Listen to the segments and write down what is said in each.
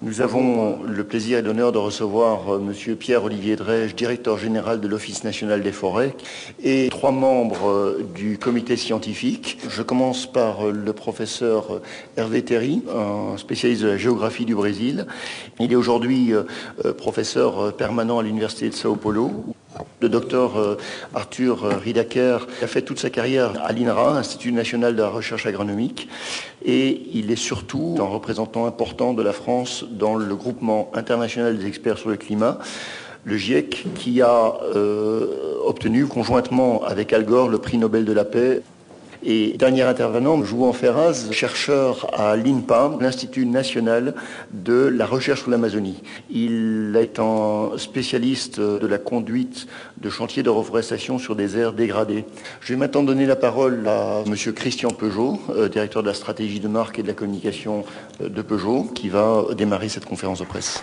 Nous avons le plaisir et l'honneur de recevoir Monsieur Pierre-Olivier Drège, directeur général de l'Office national des forêts, et 3 membres du comité scientifique. Je commence par le professeur Hervé Terry, un spécialiste de la géographie du Brésil. Il est aujourd'hui professeur permanent à l'Université de Sao Paulo. Le docteur Arthur Ridaker a fait toute sa carrière à l'INRA, Institut national de la recherche agronomique, et il est surtout un représentant important de la France dans le groupement international des experts sur le climat, le GIEC, qui a obtenu conjointement avec Al Gore le prix Nobel de la paix. Et dernier intervenant, Jouan Ferraz, chercheur à l'INPA, l'Institut national de la recherche sur l'Amazonie. Il est un spécialiste de la conduite de chantiers de reforestation sur des aires dégradées. Je vais maintenant donner la parole à Monsieur Christian Peugeot, directeur de la stratégie de marque et de la communication de Peugeot, qui va démarrer cette conférence de presse.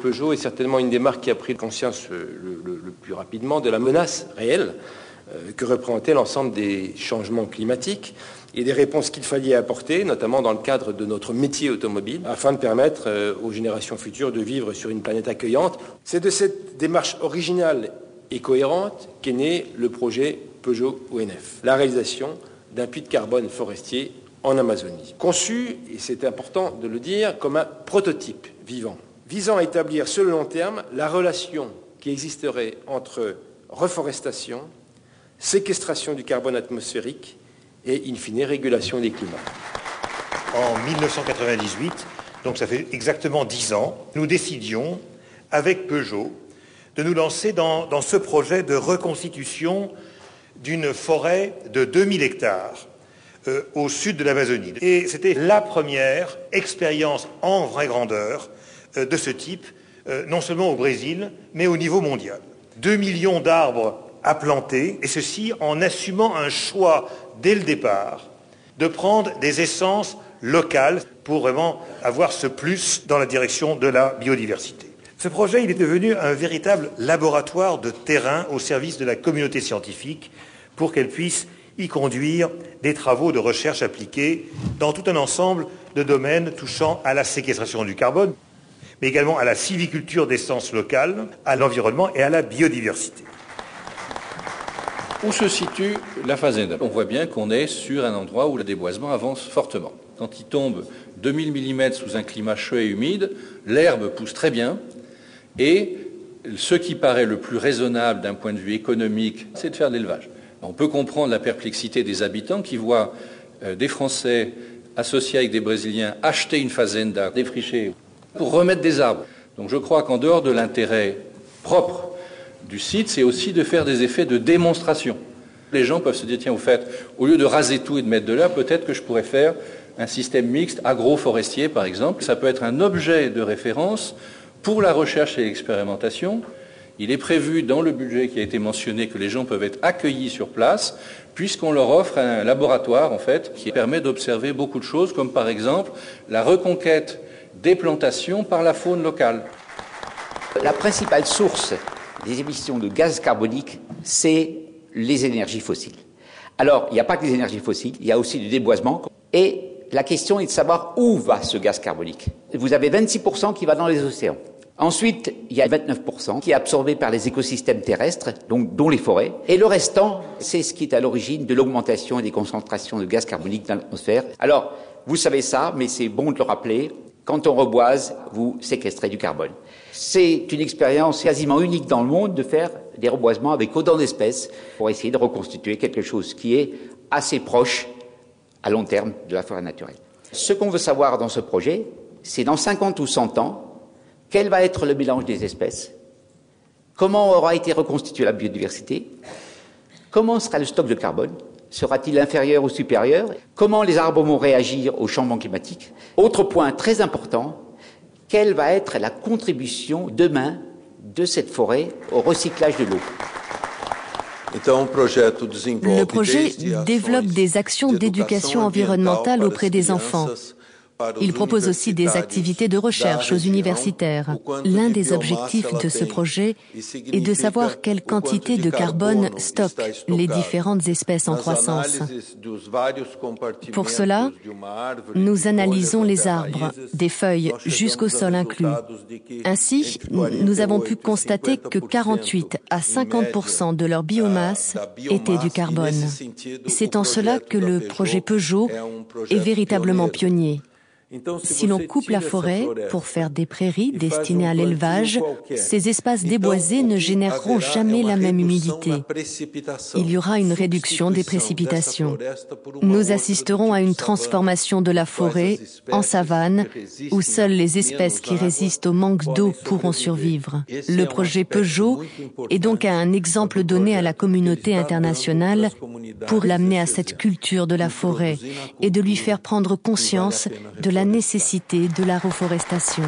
Peugeot est certainement une des marques qui a pris conscience le plus rapidement de la menace réelle que représentait l'ensemble des changements climatiques et des réponses qu'il fallait apporter, notamment dans le cadre de notre métier automobile, afin de permettre aux générations futures de vivre sur une planète accueillante. C'est de cette démarche originale et cohérente qu'est né le projet Peugeot ONF, la réalisation d'un puits de carbone forestier en Amazonie. Conçu, et c'est important de le dire, comme un prototype vivant, visant à établir sur le long terme la relation qui existerait entre reforestation, séquestration du carbone atmosphérique et, in fine, régulation des climats. En 1998, donc ça fait exactement 10 ans, nous décidions, avec Peugeot, de nous lancer dans ce projet de reconstitution d'une forêt de 2000 hectares au sud de l'Amazonie. Et c'était la première expérience en vraie grandeur de ce type, non seulement au Brésil, mais au niveau mondial. 2 millions d'arbres à planter, et ceci en assumant un choix dès le départ de prendre des essences locales pour vraiment avoir ce plus dans la direction de la biodiversité. Ce projet, il est devenu un véritable laboratoire de terrain au service de la communauté scientifique pour qu'elle puisse y conduire des travaux de recherche appliqués dans tout un ensemble de domaines touchant à la séquestration du carbone, mais également à la sylviculture d'essences locales, à l'environnement et à la biodiversité. Où se situe la fazenda? On voit bien qu'on est sur un endroit où le déboisement avance fortement. Quand il tombe 2000 mm sous un climat chaud et humide, l'herbe pousse très bien et ce qui paraît le plus raisonnable d'un point de vue économique, c'est de faire de l'élevage. On peut comprendre la perplexité des habitants qui voient des Français associés avec des Brésiliens acheter une fazenda défrichée pour remettre des arbres. Donc je crois qu'en dehors de l'intérêt propre du site, c'est aussi de faire des effets de démonstration. Les gens peuvent se dire, tiens, au fait, au lieu de raser tout et de mettre de l'herbe, peut-être que je pourrais faire un système mixte agroforestier, par exemple. Ça peut être un objet de référence pour la recherche et l'expérimentation. Il est prévu dans le budget qui a été mentionné que les gens peuvent être accueillis sur place, puisqu'on leur offre un laboratoire, en fait, qui permet d'observer beaucoup de choses, comme par exemple la reconquête des plantations par la faune locale. La principale source des émissions de gaz carbonique, c'est les énergies fossiles. Alors, il n'y a pas que les énergies fossiles, il y a aussi du déboisement. Et la question est de savoir où va ce gaz carbonique. Vous avez 26% qui va dans les océans. Ensuite, il y a 29% qui est absorbé par les écosystèmes terrestres, donc dont les forêts. Et le restant, c'est ce qui est à l'origine de l'augmentation et des concentrations de gaz carbonique dans l'atmosphère. Alors, vous savez ça, mais c'est bon de le rappeler. Quand on reboise, vous séquestrez du carbone. C'est une expérience quasiment unique dans le monde de faire des reboisements avec autant d'espèces pour essayer de reconstituer quelque chose qui est assez proche à long terme de la forêt naturelle. Ce qu'on veut savoir dans ce projet, c'est dans 50 ou 100 ans, quel va être le mélange des espèces, comment aura été reconstituée la biodiversité, comment sera le stock de carbone, sera-t-il inférieur ou supérieur, comment les arbres vont réagir au changement climatique. Autre point très important, quelle va être la contribution demain de cette forêt au recyclage de l'eau. Le projet développe des actions d'éducation environnementale auprès des enfants. Il propose aussi des activités de recherche aux universitaires. L'un des objectifs de ce projet est de savoir quelle quantité de carbone stockent les différentes espèces en croissance. Pour cela, nous analysons les arbres, des feuilles jusqu'au sol inclus. Ainsi, nous avons pu constater que 48 à 50% de leur biomasse était du carbone. C'est en cela que le projet Peugeot est véritablement pionnier. Si l'on coupe la forêt pour faire des prairies destinées à l'élevage, ces espaces déboisés ne généreront jamais la même humidité. Il y aura une réduction des précipitations. Nous assisterons à une transformation de la forêt en savane, où seules les espèces qui résistent au manque d'eau pourront survivre. Le projet Peugeot est donc un exemple donné à la communauté internationale pour l'amener à cette culture de la forêt et de lui faire prendre conscience de la nécessité de la reforestation.